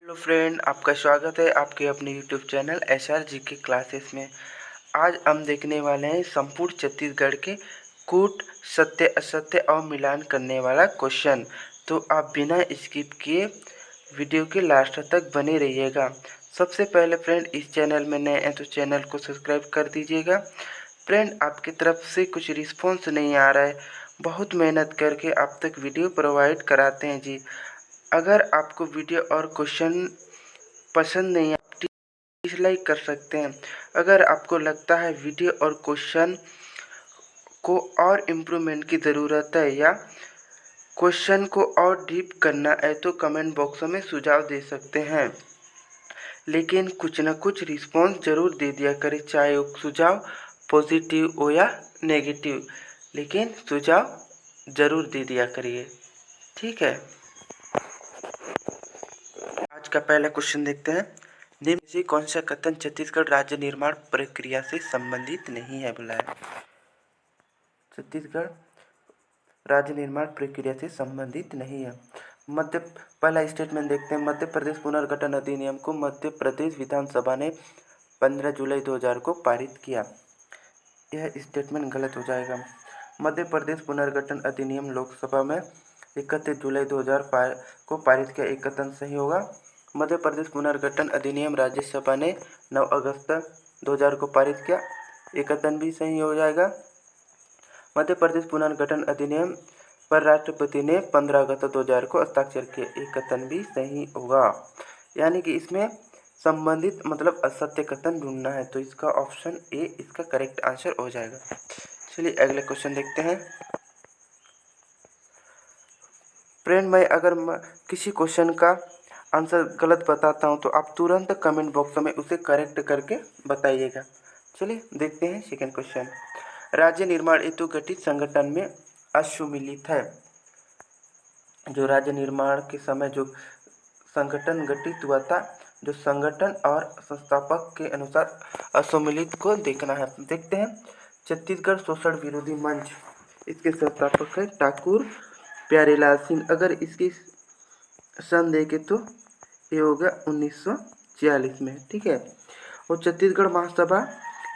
Hello friend, आपका स्वागत है आपके अपने यूट्यूब चैनल एसआर जी के क्लासेस में। आज हम देखने वाले हैं संपूर्ण छत्तीसगढ़ के कूट, सत्य असत्य और मिलान करने वाला क्वेश्चन। तो आप बिना स्किप किए वीडियो के लास्ट तक बने रहिएगा। सबसे पहले फ्रेंड, इस चैनल में नए हैं तो चैनल को सब्सक्राइब कर दीजिएगा। फ्रेंड, आपकी तरफ से कुछ रिस्पॉन्स नहीं आ रहा है, बहुत मेहनत करके आप तक वीडियो प्रोवाइड कराते हैं जी। अगर आपको वीडियो और क्वेश्चन पसंद नहीं है, डिसलाइक कर सकते हैं। अगर आपको लगता है वीडियो और क्वेश्चन को और इम्प्रूवमेंट की ज़रूरत है या क्वेश्चन को और डीप करना है तो कमेंट बॉक्स में सुझाव दे सकते हैं, लेकिन कुछ न कुछ रिस्पॉन्स ज़रूर दे दिया करें, चाहे वो सुझाव पॉजिटिव हो या नेगेटिव, लेकिन सुझाव ज़रूर दे दिया करिए, ठीक है। आज का पहला क्वेश्चन देखते हैं। निम्न में से कौन सा कथन छत्तीसगढ़ राज्य निर्माण प्रक्रिया से संबंधित नहीं है? बोला है छत्तीसगढ़ राज्य निर्माण प्रक्रिया से संबंधित नहीं है। मध्य पहला स्टेटमेंट देखते हैं। मध्य प्रदेश पुनर्गठन अधिनियम को मध्य प्रदेश विधानसभा ने 15 जुलाई 2000 को पारित किया। यह स्टेटमेंट गलत हो जाएगा। मध्य प्रदेश पुनर्गठन अधिनियम लोकसभा में 31 जुलाई 2000 को पारित किया। एक कथन सही होगा। मध्य प्रदेश पुनर्गठन अधिनियम राज्यसभा ने 9 अगस्त 2000 को पारित किया। एक कथन भी सही हो जाएगा। मध्य प्रदेश पुनर्गठन अधिनियम पर राष्ट्रपति ने 15 अगस्त 2000 को हस्ताक्षर किए। एक कथन भी सही होगा। यानी कि इसमें संबंधित मतलब असत्य कथन ढूंढना है, तो इसका ऑप्शन ए इसका करेक्ट आंसर हो जाएगा। चलिए अगले क्वेश्चन देखते हैं। फ्रेंड, मैं अगर किसी क्वेश्चन का आंसर गलत बताता हूं तो आप तुरंत कमेंट बॉक्स में उसे करेक्ट करके बताइएगा। चलिए देखते हैं सेकंड क्वेश्चन। राज्य निर्माण हेतु गठित संगठन में अश्वमिलित है। जो राज्य निर्माण के समय जो संगठन गठित हुआ था, जो संगठन और संस्थापक के अनुसार अश्वमिलित को देखना है। देखते हैं। छत्तीसगढ़ शोषण विरोधी मंच, इसके संस्थापक है ठाकुर प्यारेलाल सिंह। अगर इसकी सन देखे तो ये हो गया 1946 में, ठीक है। और छत्तीसगढ़ महासभा,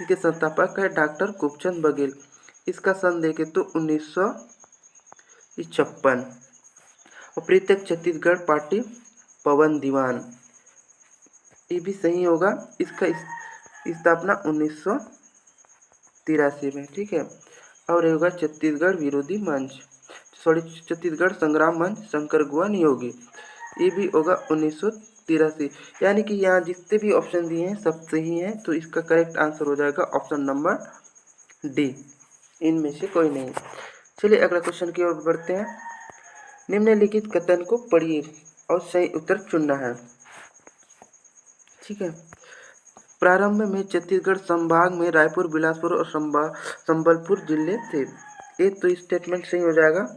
इसके संस्थापक है डॉक्टर खूबचंद बघेल। इसका सन देखे तो 1956। और पृथक छत्तीसगढ़ पार्टी पवन दीवान, ये भी सही होगा। इसका स्थापना 1983 में, ठीक है। और ये होगा छत्तीसगढ़ विरोधी मंच, सॉरी छत्तीसगढ़ संग्राम मंच शंकर गुहा नियोगी, ये भी होगा 1983। यानी कि यहाँ जितने भी ऑप्शन दिए हैं सब सही हैं, तो इसका करेक्ट आंसर हो जाएगा ऑप्शन नंबर डी, इनमें से कोई नहीं। चलिए अगला क्वेश्चन की ओर बढ़ते हैं। निम्नलिखित कथन को पढ़िए और सही उत्तर चुनना है, ठीक है। प्रारंभ में छत्तीसगढ़ संभाग में रायपुर, बिलासपुर और संबलपुर जिले थे। ये तो स्टेटमेंट सही हो जाएगा।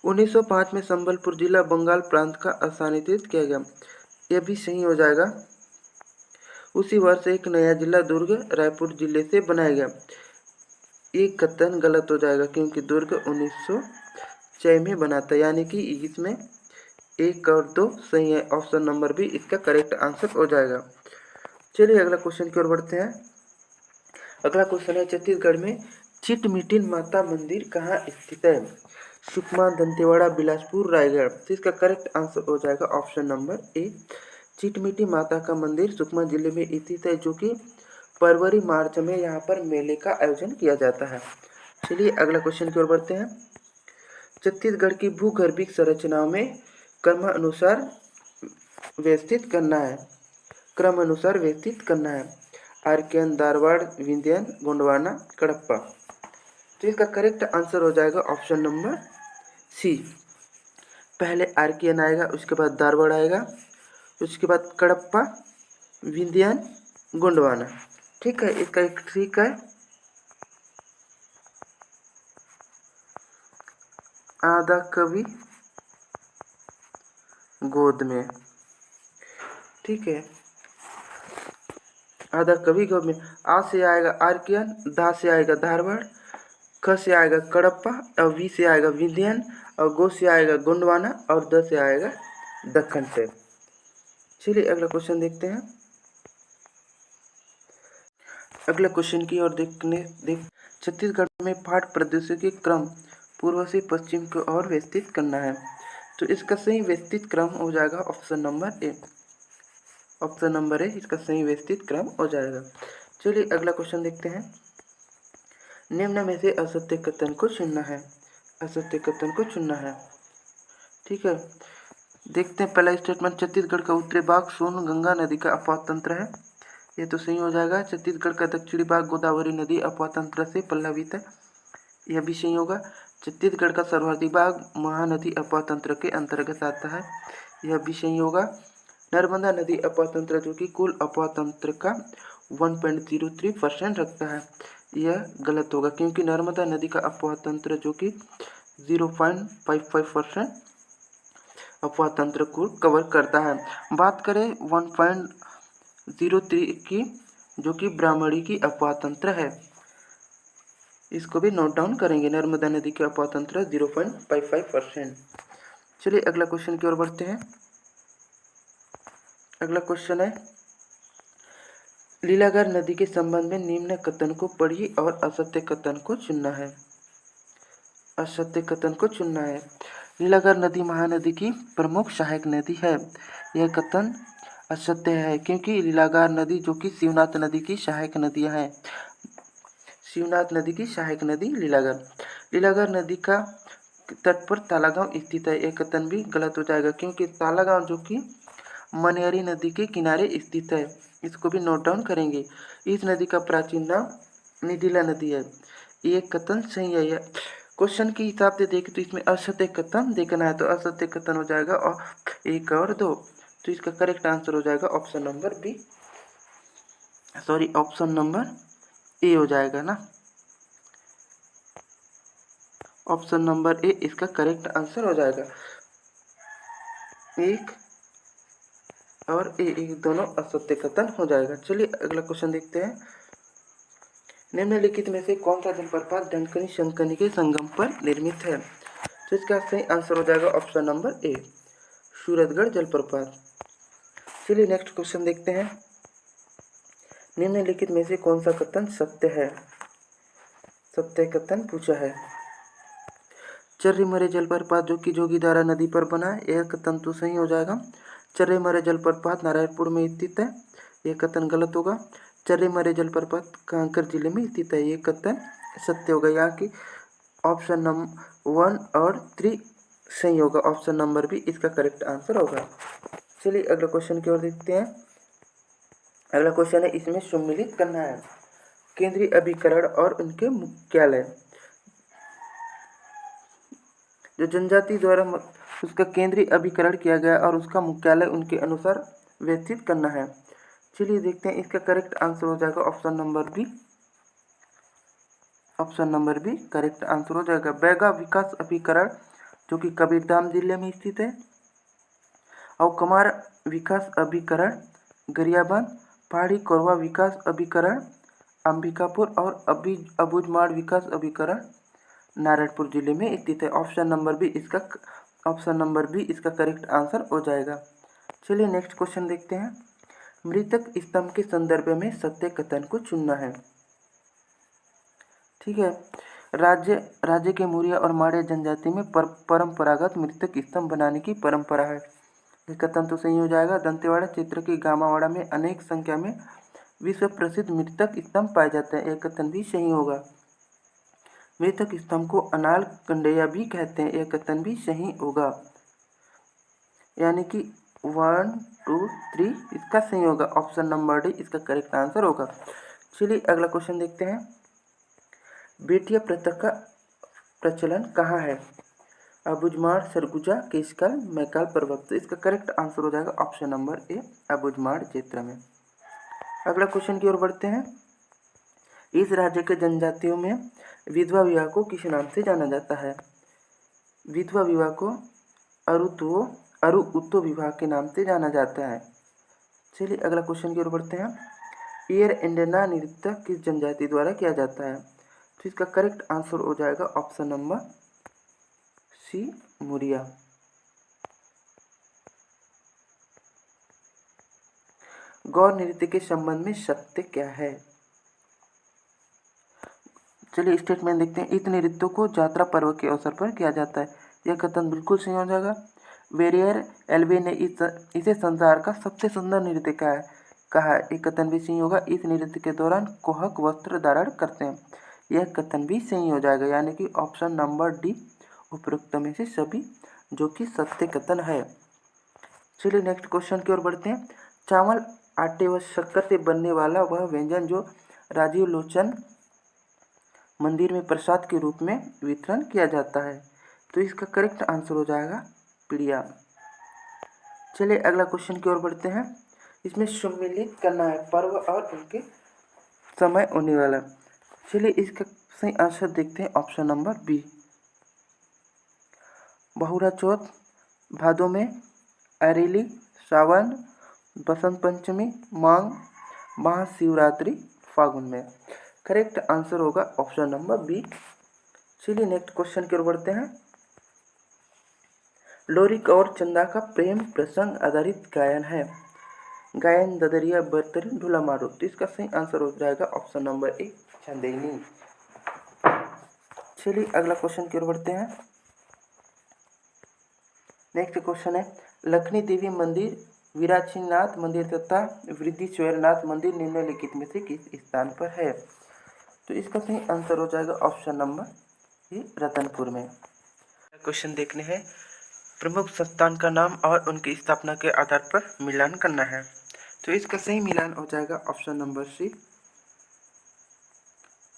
1905 में संबलपुर जिला बंगाल प्रांत का स्थानांतरित किया गया, यह भी सही हो जाएगा। उसी वर्ष एक नया जिला दुर्ग रायपुर जिले से बनाया गया। ये कथन गलत हो जाएगा क्योंकि दुर्ग 1906 में बना था, यानी कि इसमें 1 और 2 सही है। ऑप्शन नंबर बी इसका करेक्ट आंसर हो जाएगा। चलिए अगला क्वेश्चन की ओर बढ़ते हैं। अगला क्वेश्चन है, छत्तीसगढ़ में चिटमिटिन माता मंदिर कहाँ स्थित है? सुकमा, दंतेवाड़ा, बिलासपुर, रायगढ़। तो इसका करेक्ट आंसर हो जाएगा ऑप्शन नंबर ए, चिटमिटी माता का मंदिर सुकमा जिले में स्थित है, जो कि फरवरी मार्च में यहाँ पर मेले का आयोजन किया जाता है। चलिए अगला क्वेश्चन की ओर बढ़ते हैं। छत्तीसगढ़ की भूगर्भिक संरचनाओं में क्रमानुसार व्यवस्थित करना है, क्रमानुसार व्यवस्थित करना है। आर्कियन, धारवाड़, विंध्यन, गोंडवाना, कडप्पा। तो इसका करेक्ट आंसर हो जाएगा ऑप्शन नंबर सी। पहले आर्कियन आएगा, उसके बाद धारवाड़ आएगा, उसके बाद कडप्पा, विंध्यन, गोंडवाना, ठीक है। इसका एक ठीक है। आधा कवि गोद में, ठीक है। आधा कवि गोद में। आ से आएगा आर्कियन, धा से आएगा धारवाड़, ख से आएगा कडप्पा, और वी से आएगा विंध्यन, और गो से आएगा गोंडवाना, और द से आएगा दक्कन से। चलिए अगला क्वेश्चन देखते हैं। अगला क्वेश्चन की ओर देख छत्तीसगढ़ में पाठ प्रदूषण के क्रम पूर्व से पश्चिम की ओर व्यवस्थित करना है। तो इसका सही व्यवस्थित क्रम हो जाएगा ऑप्शन नंबर ए। ऑप्शन नंबर ए इसका सही व्यवस्थित क्रम हो जाएगा। चलिए अगला क्वेश्चन देखते हैं। निम्न में से असत्य कथन को चुनना है। असत्य कथन को चुनना है। ठीक है, देखते हैं पहला स्टेटमेंट, छत्तीसगढ़ का उत्तरी भाग सोन गंगा नदी का अपवाद तंत्र है। ये तो सही हो जाएगा। छत्तीसगढ़ का दक्षिणी भाग गोदावरी नदी अपवाद तंत्र से पल्लवित है। यह भी सही होगा। छत्तीसगढ़ का सर्वाधिक भाग महानदी अपवाद तंत्र के अंतर्गत आता है। यह भी सही होगा। नर्मदा नदी अपवाद तंत्र जो कि कुल अपवाद तंत्र का 1.03% रखता है। यह गलत होगा क्योंकि नर्मदा नदी का अपवाद तंत्र जो कि 0.55% अपवाद तंत्र को कवर करता है। बात करें 1.03 की जो कि ब्राह्मणी की अपवाद तंत्र है, इसको भी नोट डाउन करेंगे। नर्मदा नदी के अपवाद तंत्र 0.55%। चलिए अगला क्वेश्चन की ओर बढ़ते हैं। अगला क्वेश्चन है, लीलागर नदी के संबंध में निम्न कथन को पढ़िए और असत्य कथन को चुनना है। असत्य कथन को चुनना है। लीलागर नदी महानदी की प्रमुख सहायक नदी है। यह कथन असत्य है क्योंकि लीलागार नदी जो कि शिवनाथ नदी की सहायक नदियां हैं। शिवनाथ नदी की सहायक नदी लीलागर नदी का तट पर तालागांव स्थित है। यह कथन भी गलत हो जाएगा क्योंकि तालागांव जो कि मनियारी नदी के किनारे स्थित है। इसको भी नोट डाउन करेंगे। इस नदी का प्राचीन नाम निदिला नदी है। ये कथन सही है। क्वेश्चन के हिसाब से देखें तो इसमें असत्य कथन देखना है, तो असत्य कथन हो जाएगा और 1 और 2। तो इसका करेक्ट आंसर हो जाएगा option number B, sorry option number A हो जाएगा ना। ऑप्शन नंबर ए इसका करेक्ट आंसर हो जाएगा। 1 और ए दोनों असत्य कथन हो जाएगा। चलिए अगला क्वेश्चन देखते हैं। निम्नलिखित में से कौन सा जलप्रपात डंकनी शंकनी के संगम पर निर्मित है? तो इसका सही आंसर हो जाएगा ऑप्शन नंबर ए, सूरतगढ़ जलप्रपात। चलिए नेक्स्ट क्वेश्चन देखते हैं। निम्नलिखित में से कौन सा कथन सत्य है? सत्य कथन पूछा है। चर्रीमरे जलप्रपात जो कि जोगीदारा नदी पर बना है, यह कथन तो सही हो जाएगा। चर्रीमरे जलप्रपात नारायणपुर में स्थित है। यह कथन गलत होगा। चर्रीमरे जलप्रपात कांकेर जिले में स्थित है। यह कथन सत्य होगा। यहाँ की ऑप्शन नंबर 1 और 3 सही होगा। ऑप्शन नंबर बी इसका करेक्ट आंसर होगा। चलिए अगला क्वेश्चन की ओर देखते हैं। अगला क्वेश्चन है, इसमें सम्मिलित करना है केंद्रीय अभिकरण और उनके मुख्यालय। जो जनजाति द्वारा उसका केंद्रीय अभिकरण किया गया और उसका मुख्यालय उनके अनुसार व्यवस्थित करना है। चलिए देखते हैं, इसका करेक्ट आंसर हो जाएगा option number B. Option number B correct answer हो जाएगा। बैगा विकास अभिकरण जो कि कबीरधाम जिले में स्थित है, और कमार विकास अभिकरण गरियाबंद, पहाड़ी कोरवा विकास अभिकरण अंबिकापुर और अबूझमाड़ विकास अभिकरण नारायणपुर जिले में स्थित है। ऑप्शन नंबर बी इसका करेक्ट आंसर हो जाएगा। चलिए नेक्स्ट क्वेश्चन देखते हैं। मृतक स्तंभ के संदर्भ में सत्य कथन को चुनना है। ठीक है, राज्य के मुरिया और माड़े जनजाति में परंपरागत मृतक स्तंभ बनाने की परंपरा है। यह कथन तो सही हो जाएगा। दंतेवाड़ा क्षेत्र के गामावाड़ा में अनेक संख्या में विश्व प्रसिद्ध मृतक स्तंभ पाए जाते हैं। यह कथन भी सही होगा। मृतक स्तंभ को अनाल कंडैया भी कहते हैं। यह कथन भी सही होगा। यानी कि 1 2 3 इसका सही होगा। ऑप्शन नंबर डी इसका करेक्ट आंसर होगा। चलिए अगला क्वेश्चन देखते हैं। बेटिया प्रथा का प्रचलन कहाँ है? अबूझमाड़, सरगुजा, केशकाल, मैकाल पर्वत। तो इसका करेक्ट आंसर हो जाएगा ऑप्शन नंबर ए, अबूझमाड़ क्षेत्र में। अगला क्वेश्चन की ओर बढ़ते हैं। इस राज्य के जनजातियों में विधवा विवाह को किस नाम से जाना जाता है? विधवा विवाह को अरुउत्तो विवाह के नाम से जाना जाता है। चलिए अगला क्वेश्चन की ओर बढ़ते हैं। एयर इंडियना नृत्य किस जनजाति द्वारा किया जाता है? तो इसका करेक्ट आंसर हो जाएगा ऑप्शन नंबर सी, मुरिया। गौर नृत्य के संबंध में सत्य क्या है? चलिए स्टेटमेंट देखते हैं। इत नृत्यों को यात्रा पर्व के अवसर पर किया जाता है। यह कथन बिल्कुल सही हो जाएगा। वेरियर एल्वे ने इसे संसार का सबसे सुंदर नृत्य कहा। एक कथन भी सही होगा। इस नृत्य के दौरान कोहक वस्त्र धारण करते हैं। यह कथन भी सही हो जाएगा, यानी कि ऑप्शन नंबर डी उपरोक्त में से सभी जो कि सत्य कथन है। चलिए नेक्स्ट क्वेश्चन की ओर बढ़ते हैं। चावल, आटे व शक्कर से बनने वाला वह व्यंजन जो राजीव लोचन मंदिर में प्रसाद के रूप में वितरण किया जाता है, तो इसका करेक्ट आंसर हो जाएगा पीड़िया। चलिए अगला क्वेश्चन की ओर बढ़ते हैं। इसमें सम्मिलित करना है पर्व और उनके समय होने वाला। चलिए इसका सही आंसर देखते हैं, ऑप्शन नंबर बी। बहुरा चौथ भादों में, अरेली सावन, बसंत पंचमी माघ, महाशिवरात्रि फागुन में। करेक्ट आंसर होगा ऑप्शन नंबर बी। चलिए नेक्स्ट क्वेश्चन की ओर बढ़ते हैं। लोरिक और चंदा का प्रेम प्रसंग आधारित गायन है। गायन ददरिया बर्तरी ढूला मारो। तो इसका सही आंसर हो जाएगा ऑप्शन नंबर ए चंदेनी। चलिए अगला क्वेश्चन की ओर बढ़ते हैं। नेक्स्ट क्वेश्चन है, लखनी देवी मंदिर, वीराक्षीनाथ मंदिर तथा वृद्धिश्वरनाथ मंदिर निम्नलिखित में से किस स्थान पर है? तो इसका सही आंसर हो जाएगा ऑप्शन नंबर ए रतनपुर में। क्वेश्चन देखने हैं। प्रमुख संस्थान का नाम और उनकी स्थापना के आधार पर मिलान करना है। तो इसका सही मिलान हो जाएगा option number C.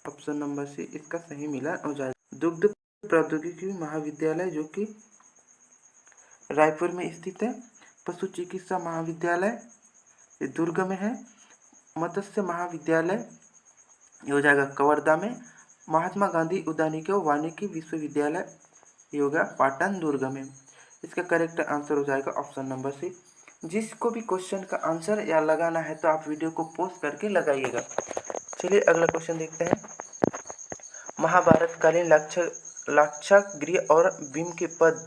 Option number C इसका सही मिलान हो जाएगा। दुग्ध प्रौद्योगिकी महाविद्यालय जो कि रायपुर में स्थित है। पशु चिकित्सा महाविद्यालय ये दुर्ग में है। मत्स्य महाविद्यालय ये हो जाएगा कवर्धा में। महात्मा गांधी उद्यानिकी व वानिकी विश्वविद्यालय ये होगा पाटन दुर्ग में। इसका करेक्ट आंसर हो जाएगा ऑप्शन नंबर सी। जिसको भी क्वेश्चन का आंसर या लगाना है तो आप वीडियो को पोस्ट करके लगाइएगा। चलिए अगला क्वेश्चन देखते हैं। महाभारत कालीन लाक्षागृह और भीम के पद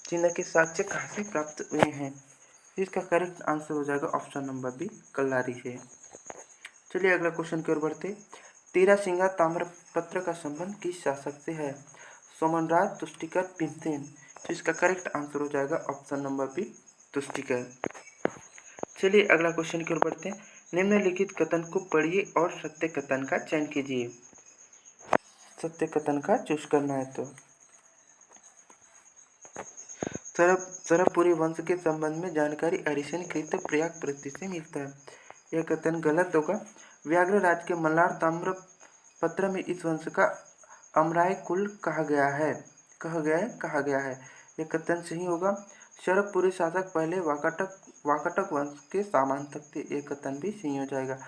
चिन्ह के साक्ष्य कहाँ से प्राप्त हुए हैं? इसका करेक्ट आंसर हो जाएगा ऑप्शन नंबर बी कल्लारी से। चलिए अगला क्वेश्चन की ओर बढ़ते। तेरह सिंगा ताम्रपत्र का संबंध किस शासक से है? सोमनराज, तुष्टिकर, भीमसेन। तो इसका करेक्ट आंसर हो जाएगा ऑप्शन नंबर बी तुष्टिकर। चलिए अगला क्वेश्चन की ओर बढ़ते हैं। निम्नलिखित कथन को पढ़िए और सत्य कथन का चयन कीजिए। सत्य कथन का चूज करना है। तो सरभपुरी वंश के संबंध में जानकारी हरिसेन कृत प्रयाग प्रति से मिलता है। यह कथन गलत होगा। व्याघ्र राज के मल्लार ताम्रपत्र में इस वंश का अमराय कुल कहा गया है। यह कथन सही होगा। सरभपुरी शासक पहले वाकाटक वंश के सामंतक थे। यह कथन भी सही हो जाएगा,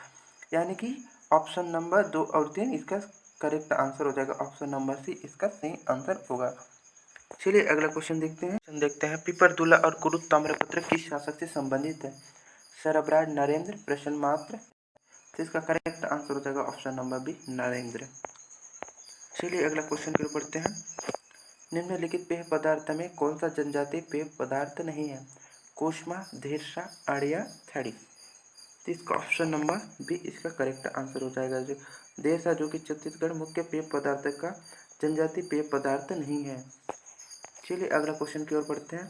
यानी कि ऑप्शन नंबर 2 और 3 इसका करेक्ट आंसर हो जाएगा। ऑप्शन नंबर सी इसका सही आंसर होगा। चलिए अगला क्वेश्चन देखते हैं। पिपरदुला और कुरुप ताम्रपत्र किस शासक से संबंधित है? सरबराज, नरेंद्र, प्रश्न मात्र। तो इसका करेक्ट आंसर हो जाएगा ऑप्शन नंबर बी नरेंद्र। चलिए अगला क्वेश्चन की ओर बढ़ते हैं। निम्नलिखित पेय पदार्थ में कौन सा जनजातीय पेय पदार्थ नहीं है? कोशमा, धेरसा, आड़िया, थड़ी। तो इसका ऑप्शन नंबर बी इसका करेक्ट आंसर हो जाएगा। जो देरसा जो कि छत्तीसगढ़ मुख्य पेय पदार्थ का जनजातीय पेय पदार्थ नहीं है। चलिए अगला क्वेश्चन की ओर बढ़ते हैं।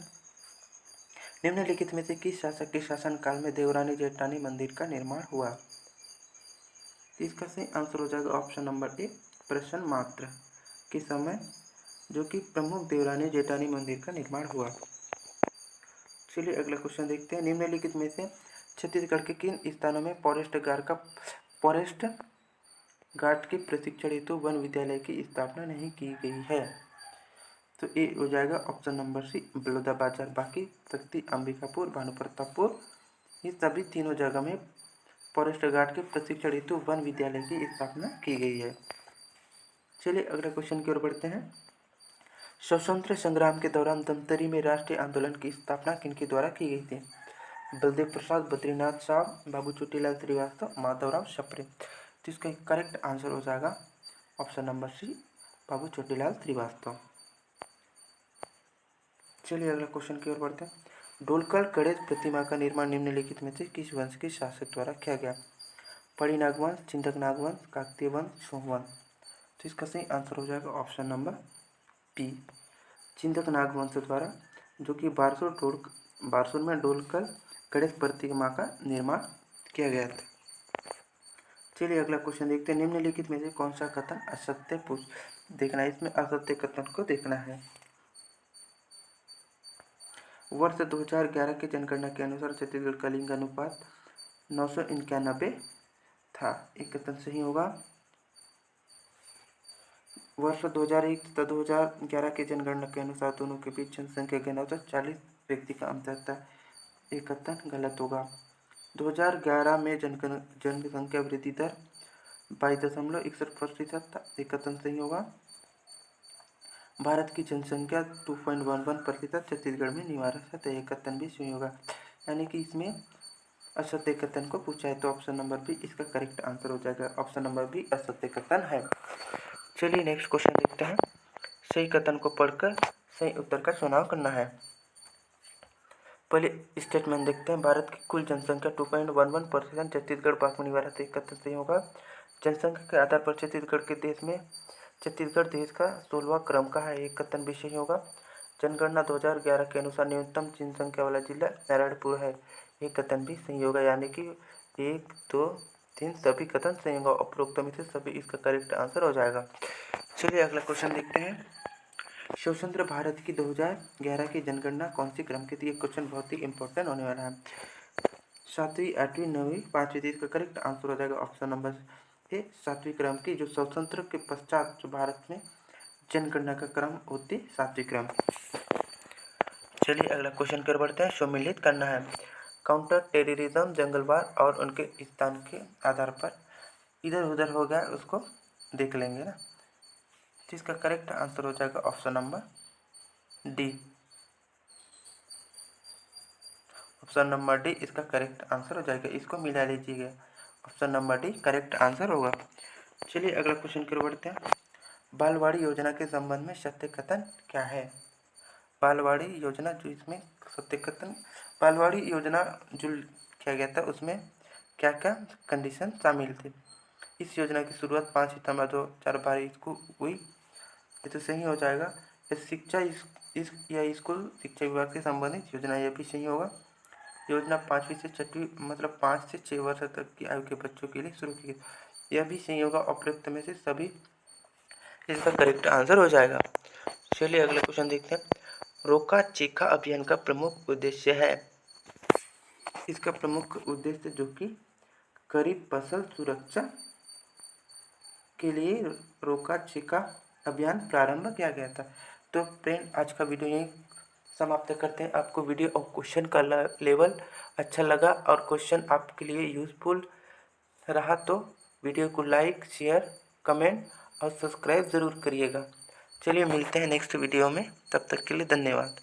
निम्नलिखित में से किस शासक के शासनकाल में देवरानी जेठानी मंदिर का निर्माण हुआ? इसका सही आंसर हो जाएगा ऑप्शन नंबर ए प्रश्न मात्र के समय जो कि प्रमुख देवरानी जेठानी मंदिर का निर्माण हुआ। चलिए अगला क्वेश्चन देखते हैं। निम्नलिखित में से छत्तीसगढ़ के किन स्थानों में फॉरेस्ट गार्ड के प्रशिक्षण हेतु वन विद्यालय की स्थापना नहीं की गई है? तो ए हो जाएगा ऑप्शन नंबर सी बलौदाबाजार। बाकी शक्ति, अंबिकापुर, भानुप्रतापपुर ये सभी तीनों जगह में फॉरेस्ट गार्ड के प्रशिक्षण हेतु वन विद्यालय की स्थापना की गई है। चलिए अगला क्वेश्चन की ओर बढ़ते हैं। स्वतंत्र संग्राम के दौरान धमतरी में राष्ट्रीय आंदोलन की स्थापना किनके द्वारा की गई थी? बलदेव प्रसाद, बद्रीनाथ साहब, बाबू चोटीलाल श्रीवास्तव, माधवराव सप्रे। तो इसका करेक्ट आंसर हो जाएगा ऑप्शन नंबर सी बाबू चोटीलाल श्रीवास्तव। चलिए अगला क्वेश्चन की ओर बढ़ते हैं। ढोलकर गणेश प्रतिमा का निर्माण निम्नलिखित में से किस वंश के शासक द्वारा किया गया? पड़ी नागवंश, चिंतक नागवंश, काकतीय वंश, सोमवंश। तो इसका सही आंसर हो जाएगा ऑप्शन नंबर बी, चिंतक नागवंश द्वारा, जो कि बारसूर में ढोलकर गणेश प्रतिमा का निर्माण किया गया था। चलिए अगला क्वेश्चन देखते हैं। निम्नलिखित में से कौन सा कथन असत्य देखना है, इसमें असत्य कथन को देखना है। वर्ष 2011 की जनगणना के अनुसार छत्तीसगढ़ का लिंग अनुपात 991 था। एक कथन सही होगा। वर्ष 2001 तथा 2011 की जनगणना के अनुसार दोनों के बीच जनसंख्या के अनुसार 40 व्यक्ति का अंतर था। एक कथन गलत होगा। 2011 में जनसंख्या वृद्धि दर 22.61% था। एक कथन सही होगा। भारत की जनसंख्या 2.11% छत्तीसगढ़ में निवासी है। एक कथन भी सही होगा, यानी कि इसमें असत्य कथन को पूछा है, तो ऑप्शन नंबर बी इसका करेक्ट आंसर हो जाएगा। ऑप्शन नंबर बी असत्य कथन है। चलिए नेक्स्ट क्वेश्चन देखते हैं। सही कथन को पढ़कर सही उत्तर का चुनाव करना है। पहले स्टेटमेंट देखते हैं। भारत की कुल जनसंख्या 2.11% छत्तीसगढ़ बाघ में निवासी। एक कथन सही होगा। जनसंख्या के आधार पर छत्तीसगढ़ देश का 16वां क्रम का है। एक कथन भी सही होगा। जनगणना 2011 के अनुसार न्यूनतम जनसंख्या वाला जिला नारायणपुर है। एक कथन भी सही होगा, यानी कि 1, 2, 3 सभी कथन सही होगा। उपरोक्त में से सभी इसका करेक्ट आंसर हो जाएगा। चलिए अगला क्वेश्चन देखते हैं। स्वतंत्र भारत की 2011 की जनगणना कौन सी क्रम की थी? ये क्वेश्चन बहुत ही इंपॉर्टेंट होने वाला है। 7वीं, 8वीं, 9वीं, 5वीं थी। इसका करेक्ट आंसर हो जाएगा ऑप्शन नंबर ए 7वीं क्रम की। जो स्वतंत्र के पश्चात जो भारत में जनगणना का क्रम होती 7वीं क्रम। चलिए अगला क्वेश्चन कर बढ़ते हैं। सम्मिलित करना है। काउंटर टेररिज्म, जंगलवार और उनके स्थान के आधार पर इधर उधर हो गया, उसको देख लेंगे ना। जिसका करेक्ट आंसर हो जाएगा option number D. Option number D इसका करेक्ट आंसर हो जाएगा। इसको मिला लीजिएगा, option number D correct answer होगा। चलिए अगला क्वेश्चन की ओर बढ़ते हैं। बालवाड़ी योजना के संबंध में सत्य कथन क्या है? बालवाड़ी योजना जो इसमें सत्य कथन, बालवाड़ी योजना जो किया गया था उसमें क्या क्या कंडीशन शामिल थे? इस योजना की शुरुआत 5 सितंबर 2012 को हुई। ये तो सही हो जाएगा। शिक्षा स्कूल शिक्षा विभाग से संबंधित योजना, यह भी सही होगा। योजना 5वीं से 6वीं मतलब 5 से 6 वर्ष तक की आयु के बच्चों के लिए शुरू की गई, यह भी सही होगा। उपरोक्त में से सभी इसका करेक्ट आंसर हो जाएगा। चलिए अगला क्वेश्चन देखते हैं। रोका चीका अभियान का प्रमुख उद्देश्य है। इसका प्रमुख उद्देश्य जो कि खरीफ फसल सुरक्षा के लिए रोका चीका अभियान प्रारंभ किया गया था। तो फ्रेंड आज का वीडियो यहीं समाप्त करते हैं। आपको वीडियो और क्वेश्चन का लेवल अच्छा लगा और क्वेश्चन आपके लिए यूजफुल रहा तो वीडियो को लाइक, शेयर, कमेंट और सब्सक्राइब ज़रूर करिएगा। चलिए मिलते हैं नेक्स्ट वीडियो में, तब तक के लिए धन्यवाद।